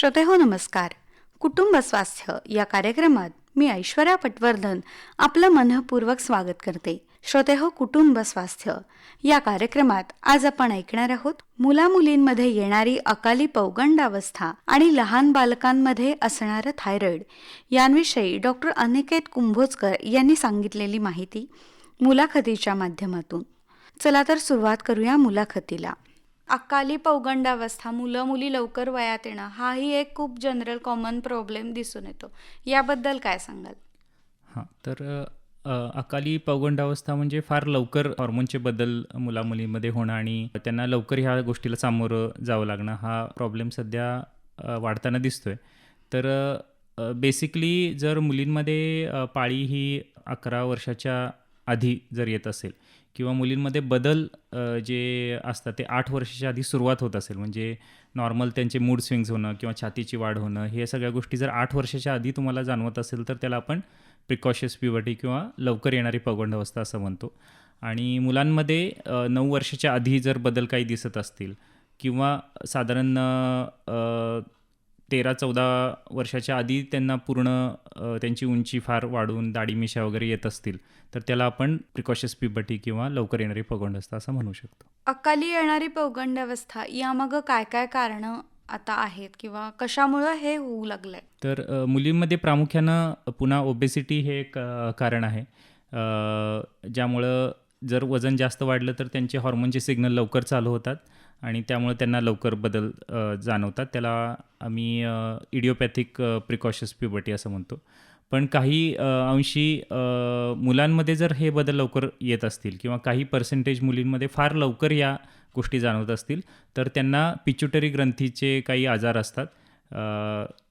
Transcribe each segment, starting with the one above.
श्रोतेहो नमस्कार. कुटुंब स्वास्थ्य या कार्यक्रमात मी ऐश्वर्या पटवर्धन आपलं मनःपूर्वक स्वागत करते. श्रोतेहो, कुटुंब स्वास्थ्य या कार्यक्रमात आज आपण ऐकणार आहोत मुलामुलींमध्ये येणारी अकाली पौगंडावस्था आणि लहान बालकांमध्ये असणारं थायरॉइड यांविषयी डॉक्टर अनिकेत कुंभोजकर यांनी सांगितलेली माहिती मुलाखतीच्या माध्यमातून. चला तर सुरुवात करूया मुलाखतीला. अकाली पौगंडावस्था, मुलं मुली लवकर वयात येणं, हाही एक खूप जनरल कॉमन प्रॉब्लेम दिसून येतो. याबद्दल काय सांगाल? हां, तर अकाली पौगंडावस्था म्हणजे फार लवकर हॉर्मोनचे बदल मुलामुलींमध्ये होणं आणि त्यांना लवकर ह्या गोष्टीला सामोरं जावं लागणं, हा प्रॉब्लेम सध्या वाढताना दिसतो आहे. तर बेसिकली जर मुलींमध्ये पाळी ही 11 वर्षाच्या आधी जर येत असेल किंवा मुलींमध्ये बदल जे असतात ते 8 वर्षाच्या आधी सुरुवात होत असेल, म्हणजे नॉर्मल त्यांचे मूड स्विंग्स होणं किंवा छातीची वाढ होणं, हे सगळ्या गोष्टी जर 8 वर्षाच्या आधी तुम्हाला जाणवत असेल तर त्याला आपण प्रिकॉशियस प्युबर्टी किंवा लवकर येणारी पौगंडावस्था असं म्हणतो. आणि मुलांमध्ये 9 वर्षाच्या आधी जर बदल काही दिसत असतील किंवा साधारण 13-14 वर्षाच्या आधी त्यांना पूर्ण त्यांची उंची फार वाढून दाढी मिशा वगैरे येत असतील तर त्याला आपण प्रिकॉशियस प्युबर्टी किंवा लवकर येणारी पौगंडावस्था असं म्हणू शकतो. अकाली येणारी पौगंडावस्था यामागं काय काय कारणं आता आहेत किंवा कशामुळं हे होऊ लागलंय? तर मुलींमध्ये प्रामुख्यानं पुन्हा ओबेसिटी हे एक कारण आहे, ज्यामुळं जर वजन जास्त वाढलं तर त्यांचे हॉर्मोनचे सिग्नल लवकर चालू होतात आणि त्यामुळे त्यांना लवकर बदल जाणवतात. त्याला आम्ही इडिओपॅथिक प्रिकॉशियस प्युबर्टी असं म्हणतो. पण काही अंशी मुलांमध्ये जर हे बदल लवकर येत असतील किंवा काही पर्सेंटेज मुलींमध्ये फार लवकर या गोष्टी जाणवत असतील तर त्यांना पिच्युटरी ग्रंथीचे काही आजार असतात,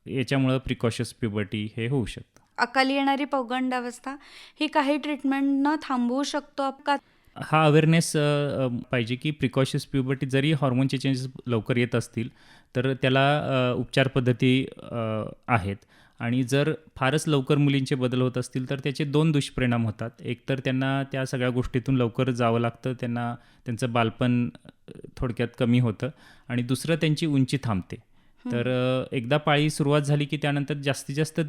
याच्यामुळं प्रिकॉशियस प्युबर्टी हे होऊ शकतं. अकाली येणारी पौगंडावस्था ही काही ट्रीटमेंट न थांबवू शकतो का? हा अवेअरनेस पाहिजे की प्रिकॉशियस प्युबर्टी जरी हॉर्मोनचे चेंजेस लवकर येत असतील तर त्याला उपचार पद्धती आहेत. आणि जर फारच लवकर मुलींचे बदल होत असतील तर त्याचे 2 दुष्परिणाम होतात. एक तर त्यांना त्या सगळ्या गोष्टीतून लवकर जावं लागतं, त्यांना त्यांचं बालपण थोडक्यात कमी होतं आणि दुसरं त्यांची उंची थांबते. तर एकदा पाळी सुरुवात झाली की त्यानंतर जास्तीत जास्त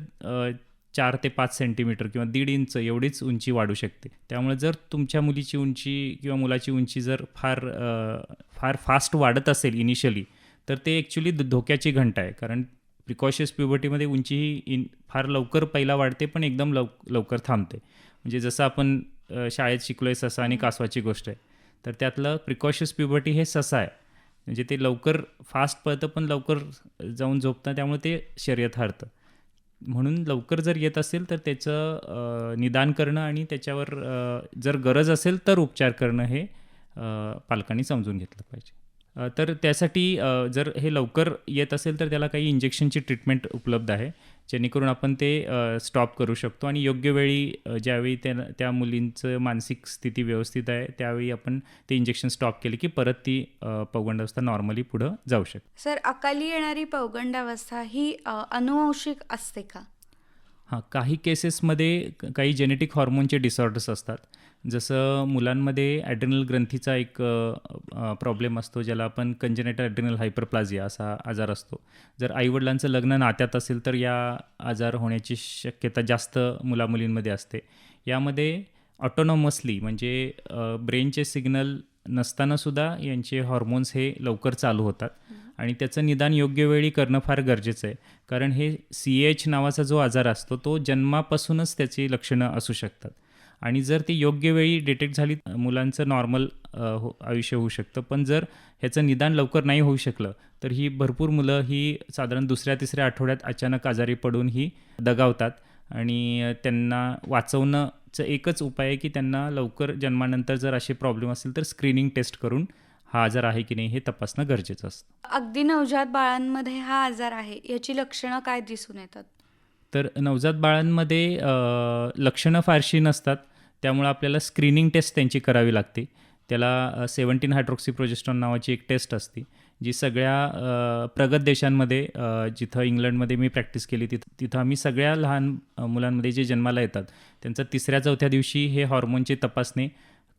4 ते 5 सेंटीमीटर किंवा 1.5 इंच एवढीच उंची वाढू शकते. त्यामुळे जर तुमच्या मुलीची उंची किंवा मुलाची उंची जर फार फास्ट वाढत असेल इनिशियली तर ते ॲक्च्युली धोक्याची घंटा आहे. कारण प्रिकॉशियस प्युबर्टीमध्ये उंची ही फार लवकर पहिला वाढते पण एकदम लवकर थांबते. म्हणजे जसं आपण शाळेत शिकलो आहे ससा आणि कासवाची गोष्ट आहे, तर त्यातलं प्रिकॉशियस प्युबर्टी हे ससा आहे. म्हणजे ते लवकर फास्ट पळतं पण लवकर जाऊन झोपतं, त्यामुळे ते शर्यत हारतं. म्हणून लवकर जर येत असेल तर त्याचं निदान करणं आणि त्याच्यावर जर गरज असेल तर उपचार करणं हे पालकांनी समजून घेतलं पाहिजे. तर त्यासाठी जर हे लवकर येत असेल तर त्याला काही इंजेक्शनची ट्रीटमेंट उपलब्ध आहे, जेणेकरून आपण ते स्टॉप करू शकतो आणि योग्य वेळी ज्यावेळी त्या मुलींचं मानसिक स्थिती व्यवस्थित आहे त्यावेळी आपण ते इंजेक्शन स्टॉप केले की परत ती पौगंडावस्था नॉर्मली पुढं जाऊ शकते. सर, अकाली येणारी पौगंडावस्था ही अनुवंशिक असते का? हां, काही केसेसमध्ये काही जेनेटिक हॉर्मोनचे डिसऑर्डर्स असतात. जसं मुलांमध्ये ॲड्रिनल ग्रंथीचा एक प्रॉब्लेम असतो, ज्याला आपण कंजेनिटल ॲड्रिनल हायपरप्लाझिया असा आजार असतो. जर आईवडिलांचं लग्न नात्यात असेल तर या आजार होण्याची शक्यता जास्त मुलामुलींमध्ये असते. यामध्ये ऑटोनॉमसली म्हणजे ब्रेनचे सिग्नल नसतानासुद्धा यांचे हॉर्मोन्स हे लवकर चालू होतात आणि त्याचं निदान योग्य वेळी करणं फार गरजेचं आहे. कारण हे CAH नावाचा जो आजार असतो तो जन्मापासूनच त्याची लक्षणं असू शकतात आणि जर ती योग्य वेळी डिटेक्ट झाली मुलांचं नॉर्मल आयुष्य होऊ शकतं. पण जर ह्याचं निदान लवकर नाही होऊ शकलं तर ही भरपूर मुलं ही साधारण 2-3 आठवड्यात अचानक आजारी पडून ही दगावतात आणि त्यांना वाचवणंचं एकच उपाय आहे की त्यांना लवकर जन्मानंतर जर असे प्रॉब्लेम असेल तर स्क्रीनिंग टेस्ट करून हा आजार आहे की नाही हे तपासणं गरजेचं असतं. अगदी नवजात बाळांमध्ये हा आजार आहे, याची लक्षणं काय दिसून येतात? तर नवजात बाळांमध्ये लक्षणं फारशी नसतात, त्यामुळे आपल्याला स्क्रीनिंग टेस्ट त्यांची करावी लागते. त्याला 17 हायड्रॉक्सीप्रोजेस्टेरॉन नावाची एक टेस्ट असते, जी सगळ्या प्रगत देशांमध्ये, जिथं इंग्लंडमध्ये मी प्रॅक्टिस केली तिथं आम्ही सगळ्या लहान मुलांमध्ये जे जन्माला येतात त्यांचं 3-4 दिवशी हे हॉर्मोनची तपासणी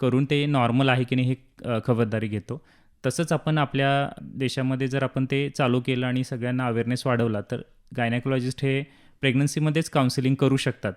करून ते नॉर्मल आहे की नाही हे खबरदारी घेतो. तसंच आपण आपल्या देशामध्ये जर आपण ते चालू केलं आणि सगळ्यांना अवेअरनेस वाढवला तर गायनेकोलॉजिस्ट हे प्रेग्नन्सीमध्येच काउन्सिलिंग करू शकतात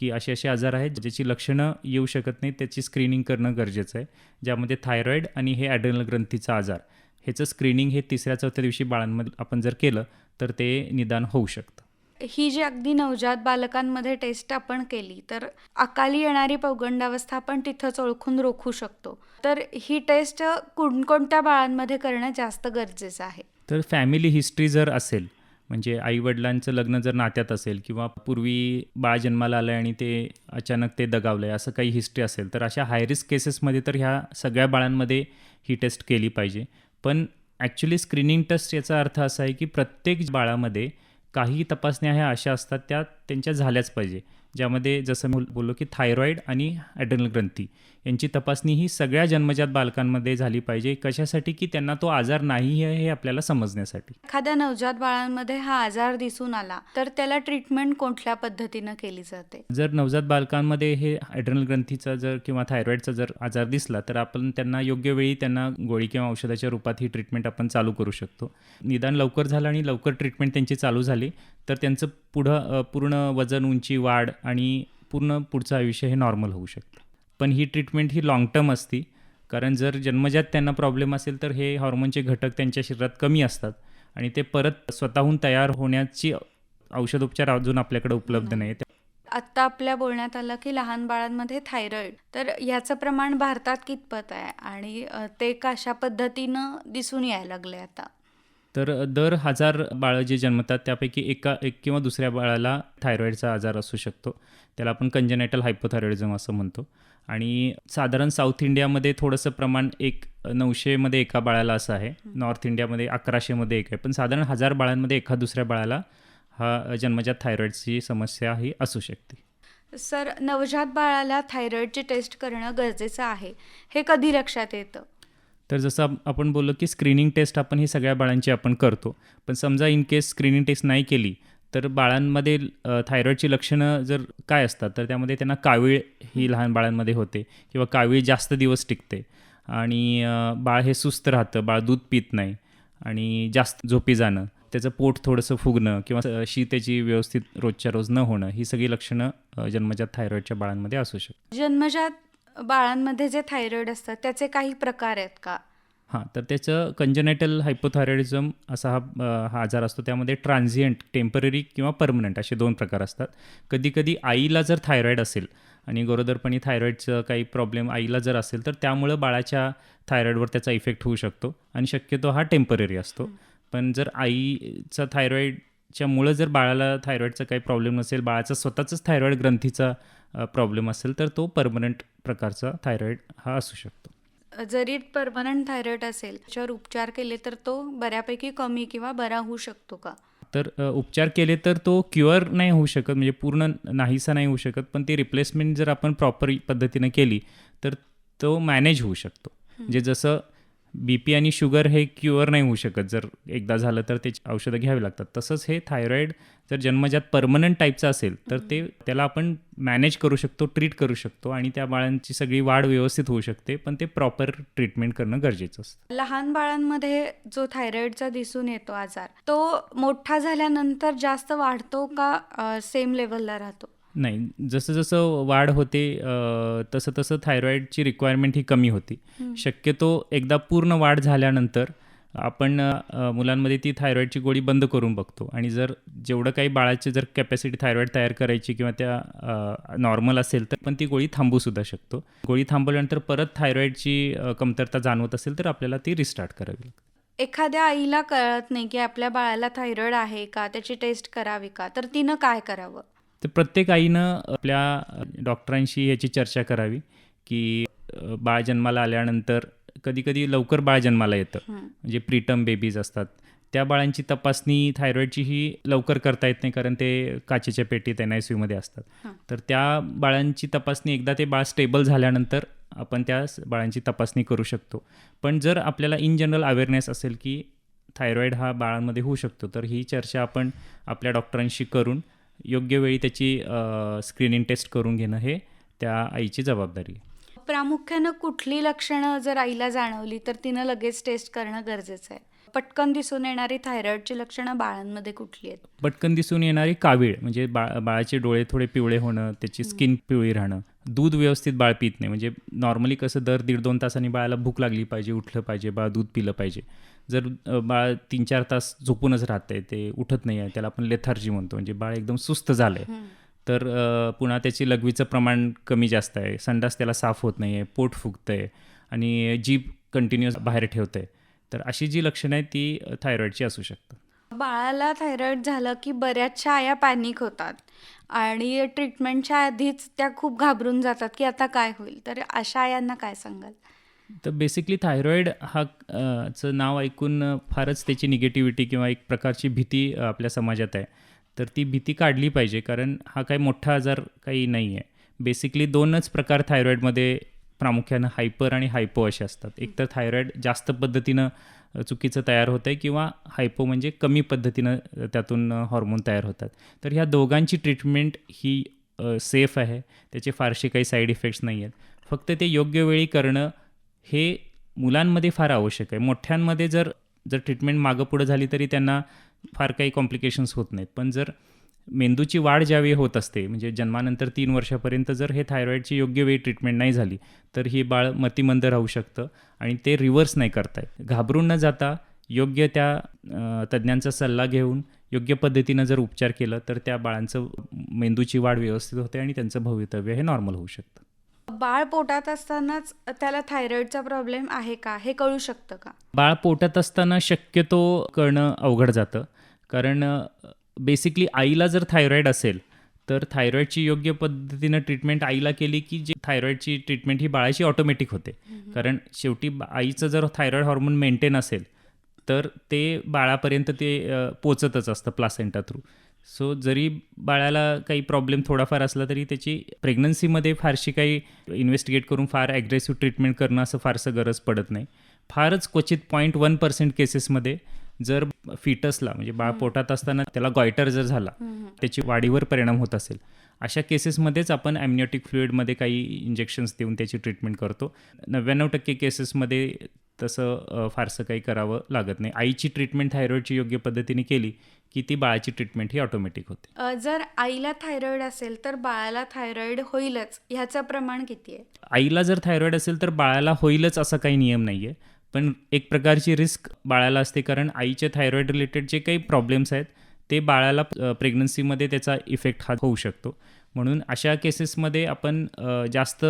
की असे असे आजार आहेत ज्याची लक्षणं येऊ शकत नाही, त्याची स्क्रीनिंग करणं गरजेचं आहे, ज्यामध्ये थायरॉईड आणि हे ॲड्रेनल ग्रंथीचा आजार ह्याचं स्क्रीनिंग हे 3-4 दिवशी बाळांमध्ये आपण जर केलं तर ते निदान होऊ शकतं. ही जी अगदी नवजात बालकांमध्ये टेस्ट आपण केली तर अकाली येणारी पौगंडावस्था आपण तिथंच ओळखून रोखू शकतो. तर ही टेस्ट कोणकोणत्या बाळांमध्ये करणं जास्त गरजेचं आहे? तर फॅमिली हिस्ट्री जर असेल, म्हणजे आईवडिलांचं लग्न जर नात्यात असेल किंवा पूर्वी बाळ जन्माला आलं आणि ते अचानक ते दगावलं आहे असं काही हिस्ट्री असेल तर अशा हायरिस्क केसेसमध्ये तर ह्या सगळ्या बाळांमध्ये ही टेस्ट केली पाहिजे. पण ॲक्च्युली स्क्रीनिंग टेस्ट याचा अर्थ असा आहे की प्रत्येक बाळामध्ये काही तपासण्या ह्या अशा असतात त्या त्यांच्या झाल्याच पाहिजे, ज्यामध्ये जसं मी बोललो की थायरॉईड आणि ॲड्रेनल ग्रंथी यांची तपासणी ही सगळ्या जन्मजात बालकांमध्ये झाली पाहिजे. कशासाठी? की त्यांना तो आजार नाही आहे हे आपल्याला समजण्यासाठी. एखाद्या नवजात बाळांमध्ये हा आजार दिसून आला तर त्याला ट्रीटमेंट कुठल्या पद्धतीनं केली जाते? जर नवजात बालकांमध्ये हे ॲड्रेनल ग्रंथीचा जर किंवा थायरॉईडचा जर आजार दिसला तर आपण त्यांना योग्य वेळी त्यांना गोळी किंवा औषधाच्या रूपात ही ट्रीटमेंट आपण चालू करू शकतो. निदान लवकर झालं आणि लवकर ट्रीटमेंट त्यांची चालू झाली तर त्यांचं पूर्ण वजन, उंची, वाढ आणि पुढचं आयुष्य हे नॉर्मल होऊ शकतं. पण ही ट्रीटमेंट ही लाँग टर्म असते, कारण जर जन्मजात त्यांना प्रॉब्लेम असेल तर हे हॉर्मोनचे घटक त्यांच्या शरीरात कमी असतात आणि ते परत स्वतःहून तयार होण्याची औषधोपचार अजून आपल्याकडे उपलब्ध नाही. आत्ता आपल्या बोलण्यात आलं की लहान बाळांमध्ये थायरॉईड, तर याचं प्रमाण भारतात कितपत आहे आणि ते कशा पद्धतीनं दिसून यायला लागले आता? तर दर 1000 बाळं जे जन्मतात त्यापैकी एक किंवा दुसऱ्या बाळाला थायरॉईडचा आजार असू शकतो. त्याला आपण कंजेनायटल हायपोथायरॉइडिझम असं म्हणतो. आणि साधारण साऊथ इंडियामध्ये थोडंसं प्रमाण 900मध्ये एका बाळाला असं आहे, नॉर्थ इंडियामध्ये 1100मध्ये एक आहे, पण साधारण 1000 बाळांमध्ये एका दुसऱ्या बाळाला हा जन्मजात थायरॉईडची समस्या ही असू शकते. सर, नवजात बाळाला थायरॉईडची टेस्ट करणं गरजेचं आहे, हे कधी लक्षात येतं? तर जसं आपण बोललो की स्क्रीनिंग टेस्ट आपण ही सगळ्या बाळांची आपण करतो, पण समजा इन केस स्क्रीनिंग टेस्ट नाही केली तर बाळांमध्ये थायरॉईडची लक्षणं जर काय असतात तर त्यामध्ये त्यांना कावीळ ही लहान बाळांमध्ये होते किंवा कावीळ जास्त दिवस टिकते आणि बाळ हे सुस्त राहतं, बाळ दूध पित नाही आणि जास्त झोपी जाणं, त्याचं पोट थोडंसं फुगणं किंवा शी त्याची व्यवस्थित रोजच्या रोज न होणं, ही सगळी लक्षणं जन्मजात थायरॉईडच्या बाळांमध्ये असू शकतात. जन्मजात बाळांमध्ये जे थायरॉईड असतात त्याचे काही प्रकार आहेत का? हां, तर त्याचं कंजेनायटल हायपोथायरॉइडिझम असा हा आजार असतो. त्यामध्ये ट्रान्झिएंट, टेम्पररी किंवा परमनंट असे 2 प्रकार असतात. कधीकधी आईला जर थायरॉईड असेल आणि गरोदरपणी थायरॉईडचं काही प्रॉब्लेम आईला जर असेल तर त्यामुळं बाळाच्या थायरॉईडवर त्याचा इफेक्ट होऊ शकतो आणि शक्यतो हा टेम्पररी असतो. पण जर आईचा थायरॉईडच्यामुळं जर बाळाला थायरॉईडचा काही प्रॉब्लेम नसेल, बाळाचा स्वतःचाच थायरॉईड ग्रंथीचा प्रॉब्लेम असेल तर तो परमनंट प्रकारचा थायरॉईड हा असू शकतो. जरी परमनंट थायरॉईड असेल त्याच्यावर उपचार केले तर तो बऱ्यापैकी कमी किंवा बरा होऊ शकतो का? तर उपचार केले तर तो क्युअर नाही होऊ शकत, म्हणजे पूर्ण नाहीसा नाही होऊ शकत, पण ती रिप्लेसमेंट जर आपण प्रॉपर पद्धतीनं केली तर तो मॅनेज होऊ शकतो. म्हणजे जसं BP आणि शुगर हे क्युअर नाही होऊ शकत, जर एकदा झालं तर त्याची औषधं घ्यावी लागतात, तसंच हे थायरॉईड जर जन्मजात परमनंट टाईपचं असेल तर त्याला आपण मॅनेज करू शकतो, ट्रीट करू शकतो आणि त्या बाळांची सगळी वाढ व्यवस्थित होऊ शकते, पण ते प्रॉपर ट्रीटमेंट करणं गरजेचं असतं. लहान बाळांमध्ये जो थायरॉईडचा दिसून येतो आजार, तो मोठा झाल्यानंतर जास्त वाढतो का सेम लेवलला राहतो? नाही, जसं जसं वाढ होते तसं तसं थायरॉईडची रिक्वायरमेंट ही कमी होती. शक्यतो एकदा पूर्ण वाढ झाल्यानंतर आपण मुलांमध्ये ती थायरॉईडची गोळी बंद करून बघतो आणि जर जेवढं काही बाळाची जर कॅपॅसिटी थायरॉईड तयार करायची किंवा त्या नॉर्मल असेल तर पण ती गोळी थांबूसुद्धा शकतो. गोळी थांबवल्यानंतर परत थायरॉईडची कमतरता जाणवत असेल तर आपल्याला ती रिस्टार्ट करावी लागते. एखाद्या आईला कळत नाही की आपल्या बाळाला थायरॉईड आहे का, त्याची टेस्ट करावी का, तर तिनं काय करावं? तर प्रत्येक आईनं आपल्या डॉक्टरांशी याची चर्चा करावी की बाळ जन्माला आल्यानंतर कधीकधी लवकर बाळ जन्माला येतं, म्हणजे प्रीटर्म बेबीज असतात, त्या बाळांची तपासणी थायरॉईडची ही लवकर करता येत नाही कारण ते काचेच्या पेटीत NICUमध्ये असतात. तर त्या बाळांची तपासणी एकदा ते बाळ स्टेबल झाल्यानंतर आपण त्या बाळांची तपासणी करू शकतो. पण जर आपल्याला इन जनरल अवेअरनेस असेल की थायरॉईड हा बाळांमध्ये होऊ शकतो तर ही चर्चा आपण आपल्या डॉक्टरांशी करून योग्य वेळी त्याची स्क्रीनिंग टेस्ट करून घेणं हे त्या आईची जबाबदारी आहे. प्रामुख्यानं कुठली लक्षणं जर आईला जाणवली तर तिनं लगेच टेस्ट करणं गरजेचं आहे? पटकन दिसून येणारी थायरॉईडची लक्षणं बाळांमध्ये कुठली आहेत? पटकन दिसून येणारी कावीळ म्हणजे बाळाचे डोळे थोडे पिवळे होणं, त्याची स्किन पिवळी राहणं, दूध व्यवस्थित बाळ पित नाही. म्हणजे नॉर्मली कसं दर 1.5-2 तासांनी बाळाला भूक लागली पाहिजे, उठलं पाहिजे, बाळ दूध पिलं पाहिजे. जर बाळ 3-4 तास झोपूनच राहतंय, ते उठत नाही आहे, त्याला आपण लेथार्जी म्हणतो, म्हणजे बाळ एकदम सुस्त झालं आहे. तर पुन्हा त्याची लघवीचं प्रमाण कमी जास्त आहे, संडास त्याला साफ होत नाही आहे, पोट फुगतं आहे आणि जीभ कंटिन्युअस बाहेर ठेवतं आहे. तर अशी जी लक्षणं आहेत ती थायरॉईडची असू शकतात. बाळाला थायरॉईड झालं की बऱ्याचशा आया पॅनिक होतात आणि ट्रीटमेंटच्या आधीच त्या खूप घाबरून जातात की आता काय होईल. तर अशा आयांना काय सांगाल? तर बेसिकली थायरॉईड हा चं नाव ऐकून फारच त्याची निगेटिव्हिटी किंवा एक प्रकारची भीती आपल्या समाजात आहे. तर ती भीती काढली पाहिजे, कारण हा काही मोठा आजार काही नाही आहे. बेसिकली 2च प्रकार थायरॉईडमध्ये प्रामुख्यानं हायपर आणि हायपो असे असतात. एक तर थायरॉईड जास्त पद्धतीनं चुकीचं तयार होतं आहे किंवा हायपो म्हणजे कमी पद्धतीनं त्यातून हॉर्मोन तयार होतात. तर ह्या दोघांची ट्रीटमेंट ही सेफ आहे, त्याचे फारसे काही साईड इफेक्ट्स नाही आहेत. फक्त ते योग्य वेळी करणं हे मुलांमध्ये फार आवश्यक आहे. मोठ्यांमध्ये जर ट्रीटमेंट मागं पुढं झाली तरी त्यांना फार काही कॉम्प्लिकेशन्स होत नाहीत. पण जर मेंदूची वाढ ज्यावेळी होत असते, म्हणजे जन्मानंतर 3 वर्षापर्यंत जर हे थायरॉईडची योग्य वेळी ट्रीटमेंट नाही झाली तर ही बाळ मतिमंद राहू शकतं आणि ते रिव्हर्स नाही करता येत. घाबरून न जाता योग्य त्या तज्ज्ञांचा सल्ला घेऊन योग्य पद्धतीनं जर उपचार केलं तर त्या बाळांचं मेंदूची वाढ व्यवस्थित होते आणि त्यांचं भवितव्य हे नॉर्मल होऊ शकतं. बाळ पोटात असतानाच त्याला थायरॉईडचा प्रॉब्लेम आहे का हे कळू शकतं का? बाळ पोटात असताना शक्यतो कळणं अवघड जातं, कारण बेसिकली आईला जर थायरॉईड असेल तर थायरॉईडची योग्य पद्धतीनं ट्रीटमेंट आईला केली की जी थायरॉईडची ट्रीटमेंट ही बाळाची ऑटोमॅटिक होते. कारण शेवटी आईचं जर थायरॉईड हॉर्मोन मेंटेन असेल तर ते बाळापर्यंत ते पोचतच असतं प्लासेंटा थ्रू. सो जरी बाळाला काही प्रॉब्लेम थोडाफार असला तरी त्याची प्रेग्नन्सीमध्ये फारशी काही इन्व्हेस्टिगेट करून फार ॲग्रेसिव्ह ट्रीटमेंट करणं असं फारसं गरज पडत नाही. फारच क्वचित 0.1% केसेसमध्ये जर फिटसला म्हणजे बाळ पोटात असताना त्याला गॉयटर जर झाला, त्याची वाढीवर परिणाम होत असेल, अशा केसेसमध्येच आपण ॲम्निओटिक फ्लुइडमध्ये काही इंजेक्शन्स देऊन त्याची ट्रीटमेंट करतो. 99% केसेसमध्ये तसं फारसं काही करावं लागत नाही. आईची ट्रीटमेंट थायरॉईडची योग्य पद्धतीने केली की ती बाळाची ट्रीटमेंट ही ऑटोमॅटिक होते. जर आईला थायरॉईड असेल तर बाळाला थायरॉईड होईलच ह्याचं प्रमाण किती आहे? आईला जर थायरॉईड असेल तर बाळाला होईलच असा काही नियम नाही आहे, पण एक प्रकारची रिस्क बाळाला असते, कारण आईचे थायरॉईड रिलेटेड जे काही प्रॉब्लेम्स आहेत ते बाळाला प्रेग्नन्सीमध्ये त्याचा इफेक्ट हा होऊ शकतो. म्हणून अशा केसेसमध्ये आपण जास्त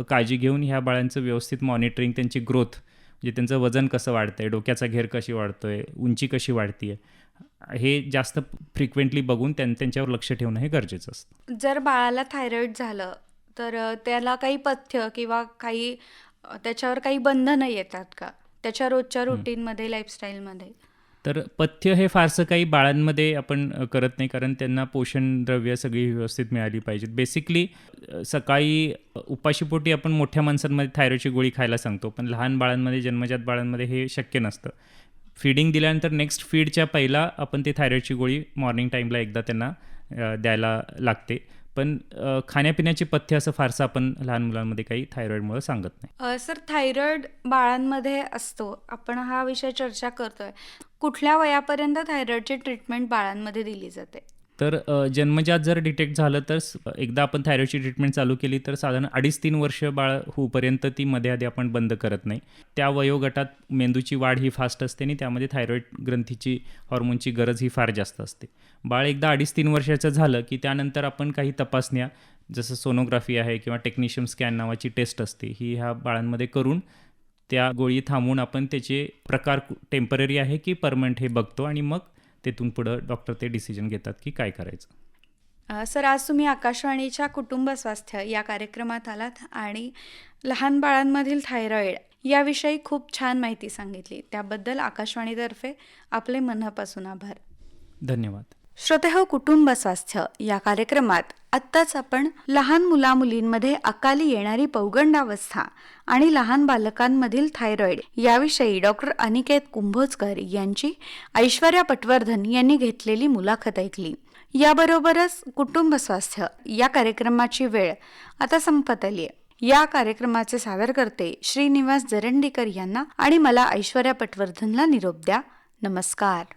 काळजी घेऊन ह्या बाळांचं व्यवस्थित मॉनिटरिंग, त्यांची ग्रोथ म्हणजे त्यांचं वजन कसं वाढतं आहे, डोक्याचा घेर कशी वाढतो आहे, उंची कशी वाढते आहे, हे जास्त फ्रिक्वेंटली बघून त्यांच्यावर लक्ष ठेवणं हे गरजेचं असतं. जर बाळाला थायरॉईड झालं तर त्याला काही पथ्य किंवा काही त्याच्यावर काही बंधनं येतात का त्याच्या रोजच्या रुटीनमध्ये, लाईफस्टाईलमध्ये? तर पथ्य हे फारसं काही बाळांमध्ये आपण करत नाही, कारण त्यांना पोषण द्रव्य सगळी व्यवस्थित मिळाली पाहिजेत. बेसिकली सकाळी उपाशीपोटी आपण मोठ्या माणसांमध्ये थायरॉईडची गोळी खायला सांगतो, पण लहान बाळांमध्ये, जन्मजात बाळांमध्ये हे शक्य नसतं. फीडिंग दिल्यानंतर नेक्स्ट फीडच्या पहिला आपण ती थायरॉईडची गोळी मॉर्निंग टाईमला एकदा त्यांना द्यायला लागते. पण खाण्यापिण्याचे पथ्य असं फारसं आपण लहान मुलांमध्ये काही थायरॉईडमुळे सांगत नाही. सर, थायरॉईड बाळांमध्ये असतो, आपण हा विषय चर्चा करतोय. कुठल्या वयापर्यंत थायरॉईडची ट्रीटमेंट बाळांमध्ये दिली जाते? तर जन्मजात जर डिटेक्ट झालं तर एकदा आपण थायरॉईडची ट्रीटमेंट चालू केली तर साधारण 2.5-3 वर्ष बाळ होऊपर्यंत ती मध्ये आधी आपण बंद करत नाही. त्या वयोगटात मेंदूची वाढ ही फास्ट असते आणि त्यामध्ये थायरॉईड ग्रंथीची हॉर्मोनची गरज ही फार जास्त असते. बाळ एकदा 2.5-3 वर्षाचं झालं की त्यानंतर आपण काही तपासण्या, जसं सोनोग्राफी आहे किंवा टेक्निशियम स्कॅन नावाची टेस्ट असते, ही ह्या बाळांमध्ये करून त्या गोळी थांबवून आपण त्याचे प्रकार टेम्पररी आहे की परमनंट हे बघतो आणि मग तेथून पुढं डॉक्टर ते डिसिजन घेतात की काय करायचं. सर, आज तुम्ही आकाशवाणीच्या कुटुंब स्वास्थ्य या कार्यक्रमात आलात आणि लहान बाळांमधील थायरॉईड याविषयी खूप छान माहिती सांगितली. त्याबद्दल आकाशवाणीतर्फे आपले मनापासून आभार. धन्यवाद. श्रोतेहो, कुटुंब स्वास्थ्य या कार्यक्रमात आत्ताच आपण लहान मुलामुलींमध्ये अकाली येणारी पौगंडावस्था आणि लहान बालकांमधील थायरॉईड याविषयी डॉक्टर अनिकेत कुंभोजकर यांची ऐश्वर्या पटवर्धन यांनी घेतलेली मुलाखत ऐकली. याबरोबरच कुटुंब स्वास्थ्य या कार्यक्रमाची वेळ आता संपत आली आहे. या कार्यक्रमाचे सादरकर्ते श्रीनिवास जरंडीकर यांना आणि मला ऐश्वर्या पटवर्धनला निरोप द्या. नमस्कार.